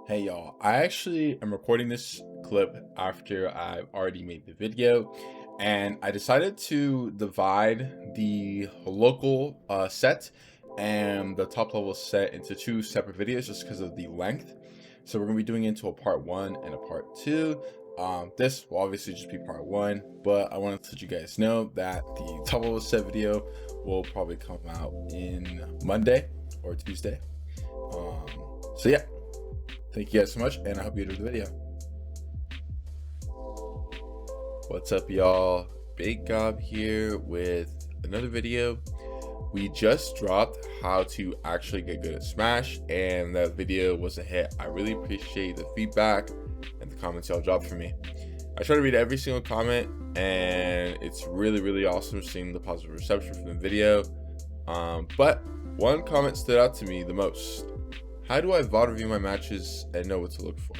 Hey y'all, I actually am recording this clip after I've already made the video, and I decided to divide the local set and the top level set into two separate videos just because of the length. So we're going to be doing it into a part one and a part two. This will obviously just be part one, but I wanted to let you guys know that the top level set video will probably come out in Monday or Tuesday. So yeah. Thank you guys so much, and I hope you enjoyed the video. What's up, y'all? Big Gob here with another video. We just dropped how to actually get good at Smash, and that video was a hit. I really appreciate the feedback and the comments y'all dropped for me. I try to read every single comment, and it's really awesome seeing the positive reception from the video. But one comment stood out to me the most. How do I VOD review my matches and know what to look for?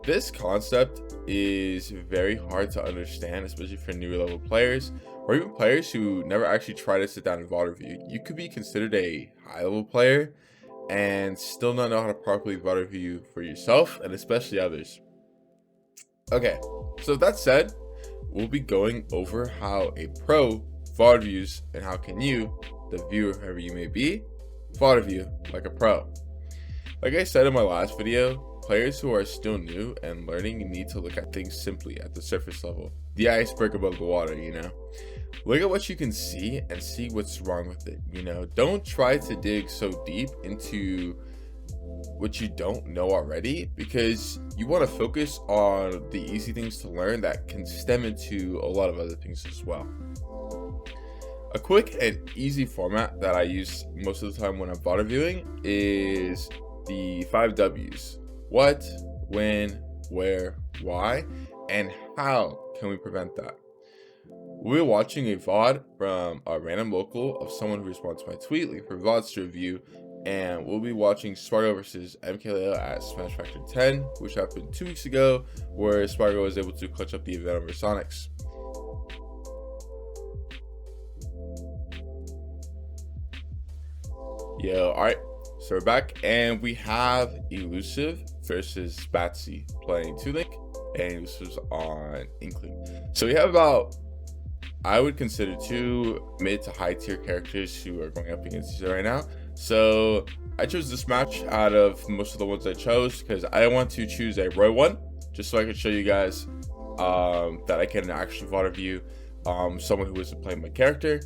This concept is very hard to understand, especially for new level players, or even players who never actually try to sit down and VOD review. You could be considered a high level player and still not know how to properly VOD review for yourself and especially others. Okay, so with that said, we'll be going over how a pro VOD reviews and how can you, the viewer, whoever you may be, VOD review like a pro. Like I said in my last video, players who are still new and learning need to look at things simply at the surface level, the iceberg above the water, Look at what you can see and see what's wrong with it, Don't try to dig so deep into what you don't know already, because you want to focus on the easy things to learn that can stem into a lot of other things as well. A quick and easy format that I use most of the time when I'm VOD reviewing is the 5 W's. What, when, where, why, and how can we prevent that? We're watching a VOD from a random local of someone who responds to my tweet, looking for VODs to review, and we'll be watching Spargo versus MKLeo at Smash Factor 10, which happened 2 weeks ago, where Spargo was able to clutch up the event over Sonics. Alright, so we're back, and we have Elusive versus Batsy playing Toon Link, and Elusive's on Inkling. So we have about, I would consider, 2 mid to high tier characters who are going up against each other right now. So I chose this match out of most of the ones I chose because I want to choose a Roy one, just so I can show you guys that I can actually VOD review someone who isn't playing my character.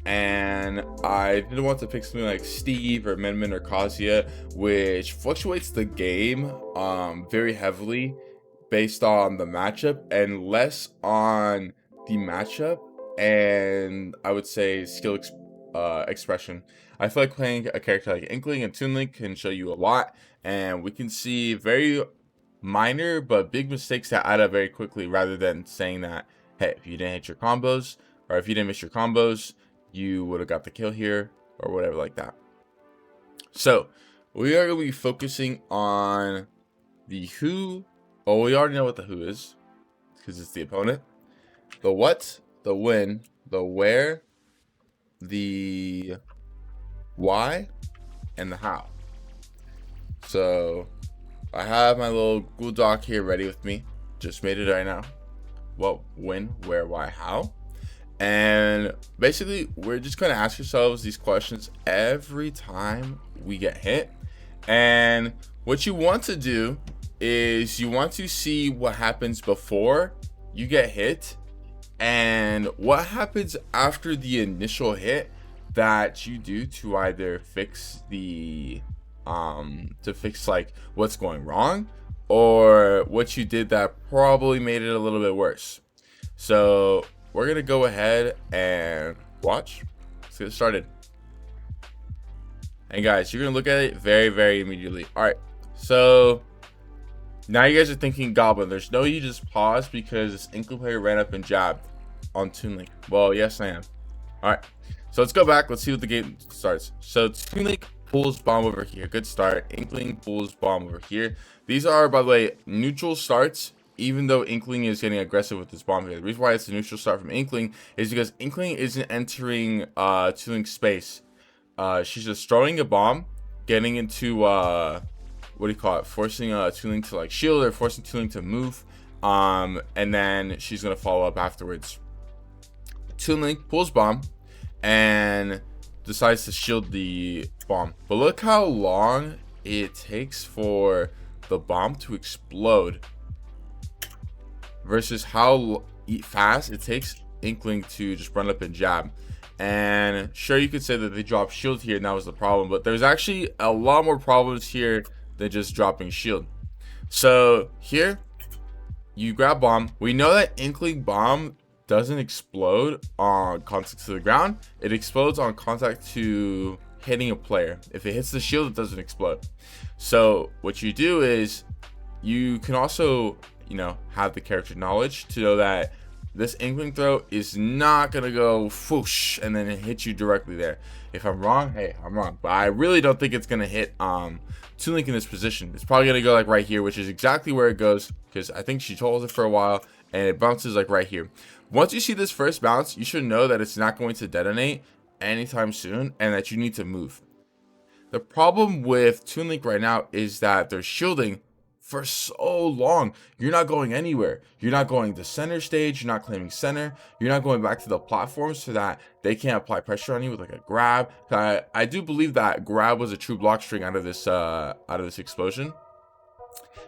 And I didn't want to pick something like Steve or Menman or Kazuya, which fluctuates the game very heavily based on the matchup and less on the matchup and I would say skill expression. I feel like playing a character like Inkling and Toon Link can show you a lot, and we can see very minor but big mistakes that add up very quickly, rather than saying that, hey, if you didn't hit your combos or if you didn't miss your combos, you would have got the kill here or whatever like that. So we are going to be focusing on the who. Well, we already know what the who is because it's the opponent. The what, the when, the where, the why, and the how. So I have my little Google Doc here ready with me. Just made it right now. What, when, where, why, how. And basically, we're just going to ask ourselves these questions every time we get hit. And what you want to do is you want to see what happens before you get hit and what happens after the initial hit that you do to either fix the like what's going wrong or what you did that probably made it a little bit worse. So we're gonna go ahead and watch. Let's get started. And guys, you're gonna look at it very immediately. All right, so now you guys are thinking Goblin. There's no you just pause because this Inkling player ran up and jabbed on Toon Link. Well, yes I am. All right, so let's go back. Let's see what the game starts. So Toon Link pulls bomb over here. Good start. Inkling pulls bomb over here. These are, by the way, neutral starts, even though Inkling is getting aggressive with this bomb here. The reason why it's a neutral start from Inkling is because Inkling isn't entering Toon Link's space. She's just throwing a bomb, getting into what do you call it, forcing Toon to like shield or forcing Toon to move. And then she's gonna follow up afterwards. Toon pulls bomb and decides to shield the bomb, but look how long it takes for the bomb to explode versus how fast it takes Inkling to just run up and jab. And sure, you could say that they dropped shield here and that was the problem, but there's actually a lot more problems here than just dropping shield. So here you grab bomb. We know that Inkling bomb doesn't explode on contact to the ground. It explodes on contact to hitting a player. If it hits the shield, it doesn't explode. So what you do is you can also, you know, have the character knowledge to know that this Inkling throw is not gonna go whoosh and then hit you directly there. If I'm wrong, hey, I'm wrong, but I really don't think it's gonna hit Toon Link in this position. It's probably gonna go like right here, which is exactly where it goes, because I think she holds it for a while and it bounces like right here. Once you see this first bounce, you should know that it's not going to detonate anytime soon and that you need to move. The problem with Toon Link right now is that they're shielding for so long. You're not going anywhere. You're not going to center stage. You're not claiming center. You're not going back to the platforms so that they can't apply pressure on you with like a grab. I do believe that grab was a true block string out of this explosion.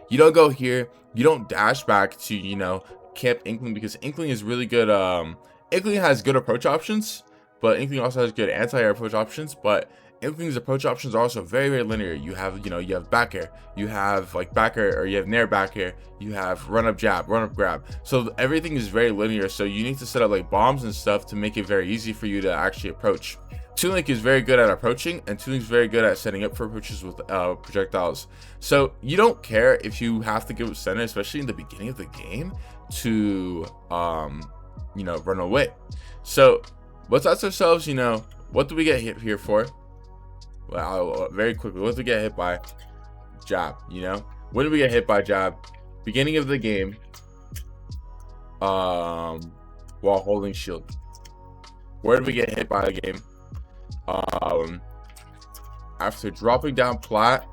You don't go here. You don't dash back to, you know, camp Inkling, because Inkling is really good. Inkling has good approach options, but Inkling also has good anti-air approach options, but Inkling's approach options are also very, very linear. You have, you know, you have back air, you have like back air, or you have nair back air, you have run up jab, run up grab. So everything is very linear. So you need to set up like bombs and stuff to make it very easy for you to actually approach. Toon Link is very good at approaching, and Toon Link's very good at setting up for approaches with projectiles. So you don't care if you have to give center, especially in the beginning of the game, to you know, run away. So let's ask ourselves, you know, what do we get hit here for? Well, very quickly, what do we get hit by? Jab. You know, when did we get hit by jab? Beginning of the game, while holding shield. Where did we get hit by the game? After dropping down plat,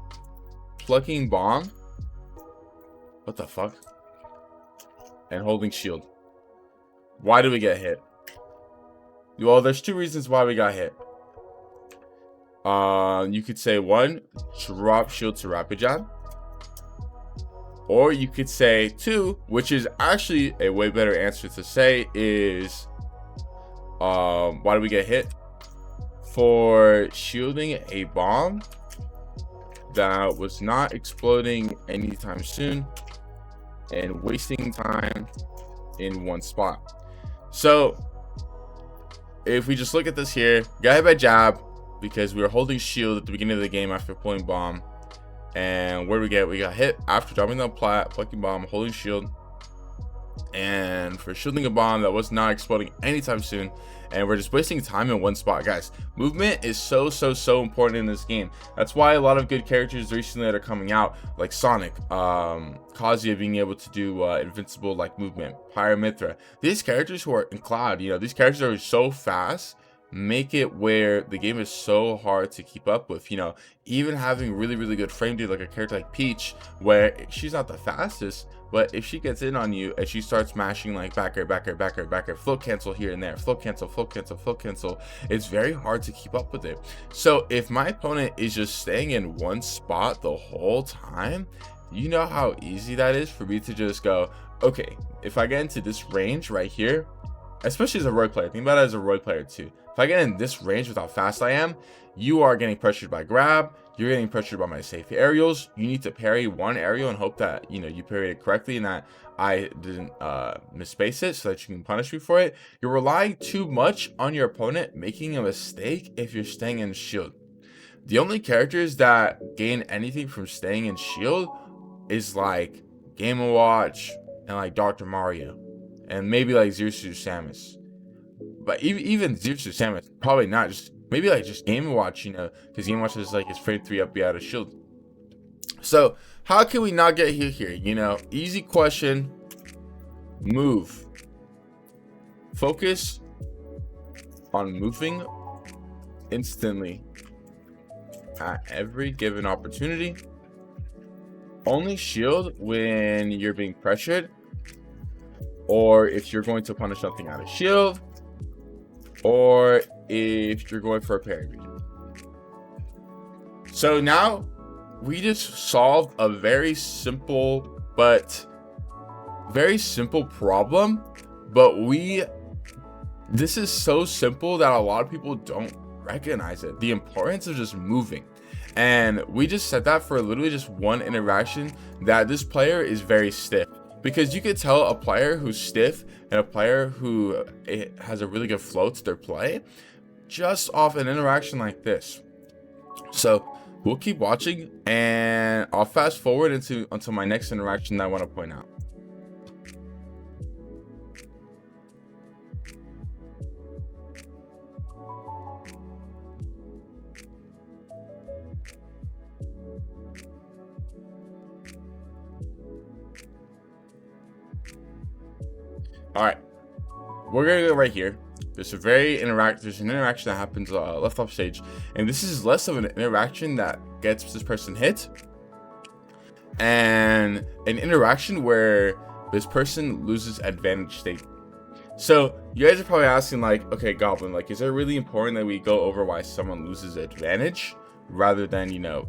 plucking bomb. What the fuck? And holding shield. Why did we get hit? Well, there's two reasons why we got hit. You could say one, drop shield to rapid jab, or you could say two, which is actually a way better answer to say, is why did we get hit? For shielding a bomb that was not exploding anytime soon and wasting time in one spot. So if we just look at this here, got hit by jab because we were holding shield at the beginning of the game after pulling bomb. And where did we get? We got hit after dropping the plat, plucking bomb, holding shield, and for shielding a bomb that was not exploding anytime soon. And we're just wasting time in one spot. Guys, movement is so important in this game. That's why a lot of good characters recently that are coming out, like Sonic, Kazuya being able to do invincible like movement, Pyramithra. These characters who are in Cloud, you know, these characters are so fast, make it where the game is so hard to keep up with. You know, even having really good frame data, like a character like Peach, where she's not the fastest, but if she gets in on you and she starts mashing like back air, float cancel here and there, float cancel, it's very hard to keep up with it. So if my opponent is just staying in one spot the whole time, you know how easy that is for me to just go, okay, if I get into this range right here, especially as a Roy player, think about it as a Roy player too. If I get in this range with how fast I am, you are getting pressured by grab, you're getting pressured by my safe aerials. You need to parry one aerial and hope that, you know, you parry it correctly and that I didn't misspace it so that you can punish me for it. You're relying too much on your opponent making a mistake if you're staying in shield. The only characters that gain anything from staying in shield is like Game & Watch and like Dr. Mario and maybe like Zirsu Samus. But even Zirsu Samus, probably not. Just maybe like just Game & Watch, you know, because Game & Watch is like his frame 3 up, be out of shield. So how can we not get hit here? You know, easy question. Move. Focus on moving instantly at every given opportunity. only shield when you're being pressured, or if you're going to punish something out of shield, or if you're going for a parry. So now we just solved a very simple problem, but this is so simple that a lot of people don't recognize it, the importance of just moving. And we just said that for literally just one interaction, that this player is very stiff, because you could tell a player who's stiff and a player who has a really good flow to their play just off an interaction like this. So we'll keep watching, and I'll fast forward until my next interaction that I want to point out. All right, we're gonna go right here. There's an interaction that happens left off stage, and this is less of an interaction that gets this person hit, and an interaction where this person loses advantage state. So you guys are probably asking, like, okay, Goblin, like, is it really important that we go over why someone loses advantage rather than, you know,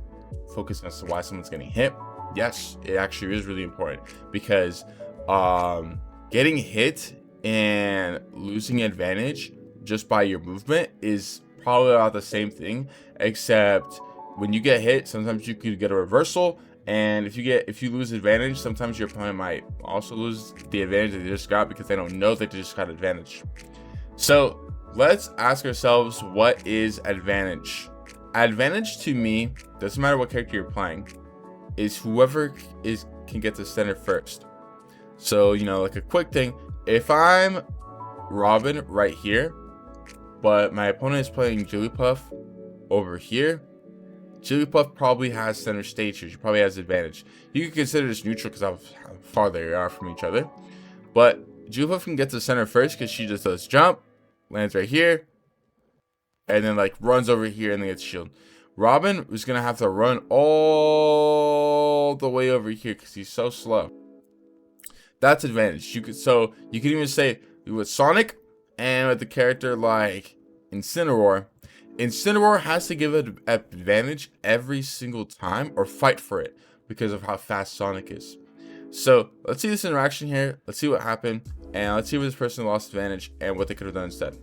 focus on why someone's getting hit? Yes, it actually is really important, because getting hit and losing advantage just by your movement is probably about the same thing, except when you get hit, sometimes you could get a reversal, and if you lose advantage, sometimes your opponent might also lose the advantage that they just got because they don't know that they just got advantage. So let's ask ourselves, what is advantage? Advantage to me, doesn't matter what character you're playing, is whoever can get to center first. So, you know, like a quick thing, if I'm Robin right here, but my opponent is playing Jigglypuff over here, Jigglypuff probably has center stage here. She probably has advantage. You can consider this neutral because how far they are from each other. But Jigglypuff can get to center first because she just does jump, lands right here, and then like runs over here and then gets shield. Robin is going to have to run all the way over here because he's so slow. That's advantage. You can even say with Sonic and with the character like Incineroar has to give it advantage every single time or fight for it because of how fast Sonic is. So let's see this interaction here. Let's see what happened, and let's see where this person lost advantage and what they could have done instead.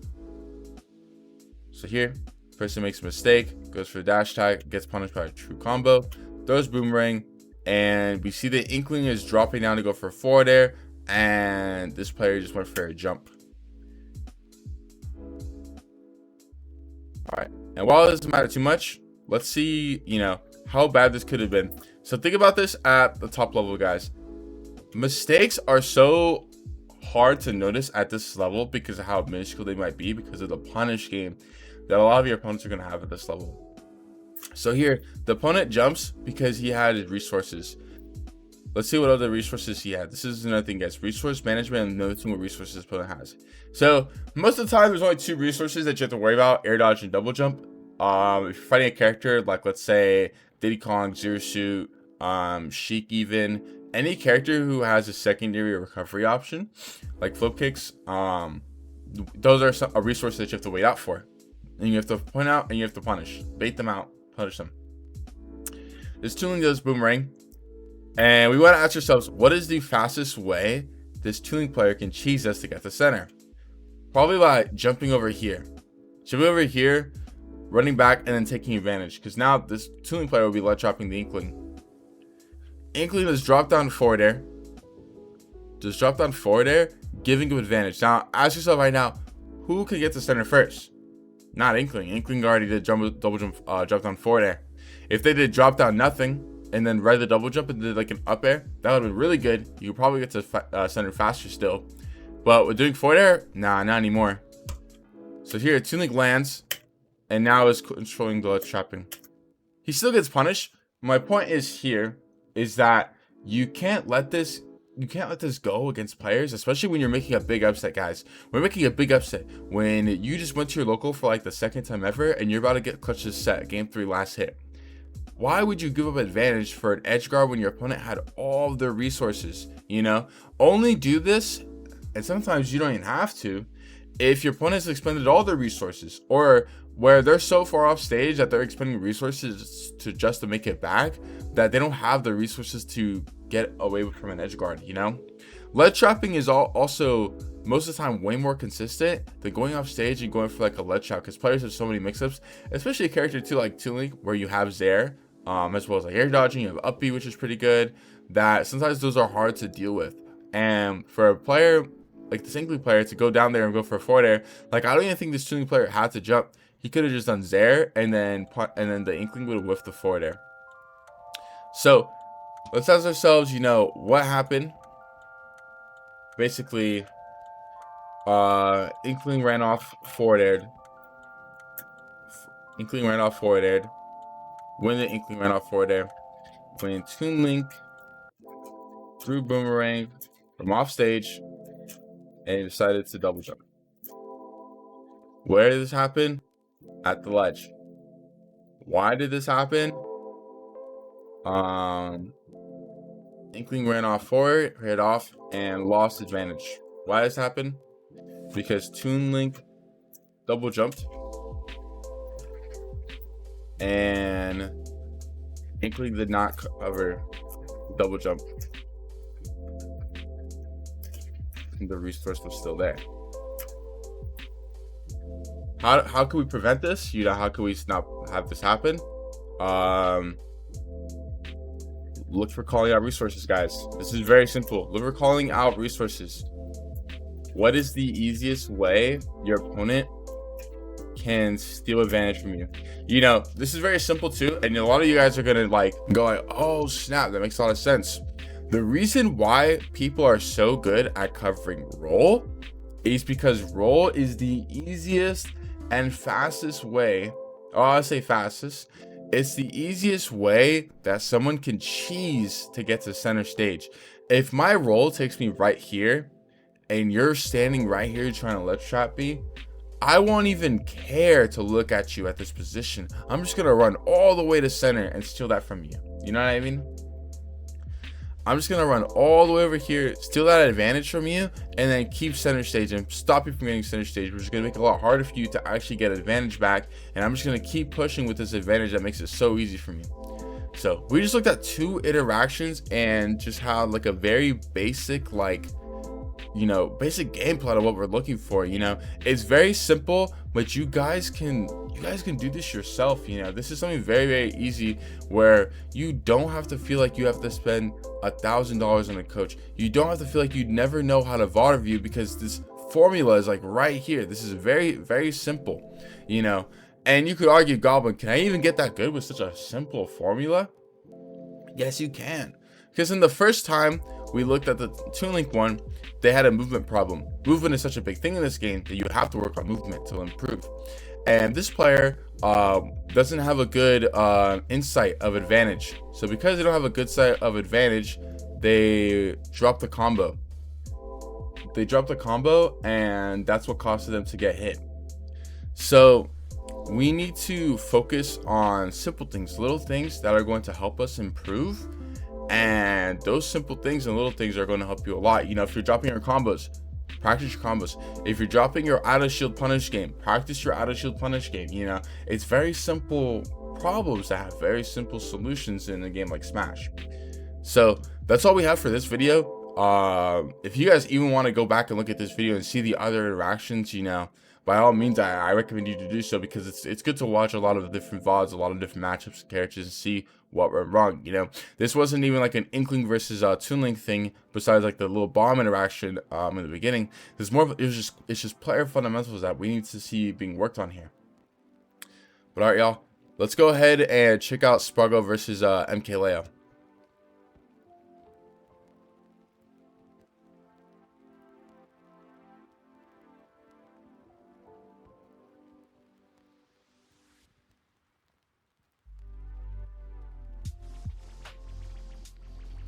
So here, person makes a mistake, goes for a dash tag, gets punished by a true combo, throws boomerang, and we see the Inkling is dropping down to go for a forward air, and this player just went for a jump. All right, and while it doesn't matter too much, let's see, you know, how bad this could have been. So think about this at the top level, guys. Mistakes are so hard to notice at this level because of how minuscule they might be, because of the punish game that a lot of your opponents are going to have at this level. So here, the opponent jumps because he had his resources. Let's see what other resources he had. This is another thing, guys. Resource management, and noticing what resources the opponent has. So most of the time, there's only two resources that you have to worry about: air dodge and double jump. If you're fighting a character like, let's say, Diddy Kong, Zero Suit, Sheik, even any character who has a secondary recovery option, like flip kicks, those are a resource that you have to wait out for. And you have to point out and you have to punish. Bait them out, punish them. This tooling does boomerang. And we want to ask ourselves, what is the fastest way this tooling player can cheese us to get to center? Probably by jumping over here. Jumping over here, running back, and then taking advantage. Because now this tooling player will be let dropping the Inkling. Inkling does drop down forward air. Just drop down forward air, giving him advantage. Now, ask yourself right now, who can get to center first? Not Inkling. Inkling already did double jump, drop down forward air. If they did drop down nothing and then ride the double jump and did like an up air, that would have been really good. You could probably get to center faster still. But with doing forward air, nah, not anymore. So here, Tunic lands, and now is controlling the trapping. He still gets punished. My point is here is that you can't let this go against players, especially when you're making a big upset, guys. We're making a big upset when you just went to your local for like the second time ever and you're about to get clutch this set, game 3 last hit. Why would you give up advantage for an edge guard when your opponent had all of their resources? You know, only do this, and sometimes you don't even have to, if your opponent has expended all their resources, or where they're so far off stage that they're expending resources to make it back that they don't have the resources to get away from an edge guard. You know, ledge trapping is also most of the time way more consistent than going off stage and going for like a ledge trap, because players have so many mix-ups, especially a character too like Toon Link, where you have Zaire, as well as like air dodging, you have up B, which is pretty good, that sometimes those are hard to deal with. And for a player like the Inkling player to go down there and go for a forward air, like I don't even think this Toon Link player had to jump. He could have just done Zaire, and then the Inkling would have whiffed the forward air. So let's ask ourselves, you know, what happened? Basically, Inkling ran off forward aired. Inkling ran off forward aired. When the Inkling ran off forward air, when Toon Link threw Boomerang from off stage and decided to double jump. Where did this happen? At the ledge. Why did this happen? Inkling ran off forward, hit off, and lost advantage. Why does this happen? Because Toon Link double jumped, and Inkling did not cover double jump. And the resource was still there. How can we prevent this? You know, how can we not have this happen? Look for calling out resources, guys. This is very simple. Look for calling out resources. What is the easiest way your opponent can steal advantage from you? You know, this is very simple too, and a lot of you guys are gonna like go like, oh snap, that makes a lot of sense. The reason why people are so good at covering roll is because roll is the easiest and fastest way. Oh, I say fastest. It's the easiest way that someone can cheese to get to center stage. If my roll takes me right here, and you're standing right here trying to ledge trap me, I won't even care to look at you at this position. I'm just gonna run all the way to center and steal that from you. You know what I mean? I'm just gonna run all the way over here, steal that advantage from you, and then keep center stage and stop you from getting center stage, which is gonna make it a lot harder for you to actually get advantage back. And I'm just gonna keep pushing with this advantage that makes it so easy for me. So we just looked at 2 interactions and just had like a very basic, like, you know, basic game plan of what we're looking for. You know, it's very simple, but you guys can do this yourself. You know, this is something very, very easy where you don't have to feel like you have to spend $1,000 on a coach. You don't have to feel like you never know how to VOD review, because this formula is like right here. This is very, very simple, you know. And you could argue, Goblin, can I even get that good with such a simple formula? Yes, you can. Because in the first time we looked at the Toon Link one, they had a movement problem. Movement is such a big thing in this game that you have to work on movement to improve. And this player doesn't have a good insight of advantage. So because they don't have a good sight of advantage, they drop the combo. They dropped the combo, and that's what costed them to get hit. So we need to focus on simple things, little things that are going to help us improve. And those simple things and little things are going to help you a lot. You know, if you're dropping your combos, practice your combos. If you're dropping your out of shield punish game, practice your out of shield punish game. You know, it's very simple problems that have very simple solutions in a game like Smash. So that's all we have for this video. If you guys even want to go back and look at this video and see the other interactions, you know, by all means, I recommend you to do so, because it's good to watch a lot of different VODs, a lot of different matchups and characters, and see what went wrong. You know, this wasn't even like an Inkling versus Toon Link thing, besides like the little bomb interaction in the beginning. There's more of, it's just player fundamentals that we need to see being worked on here. But all right, y'all, let's go ahead and check out Spruggo versus MK Leo.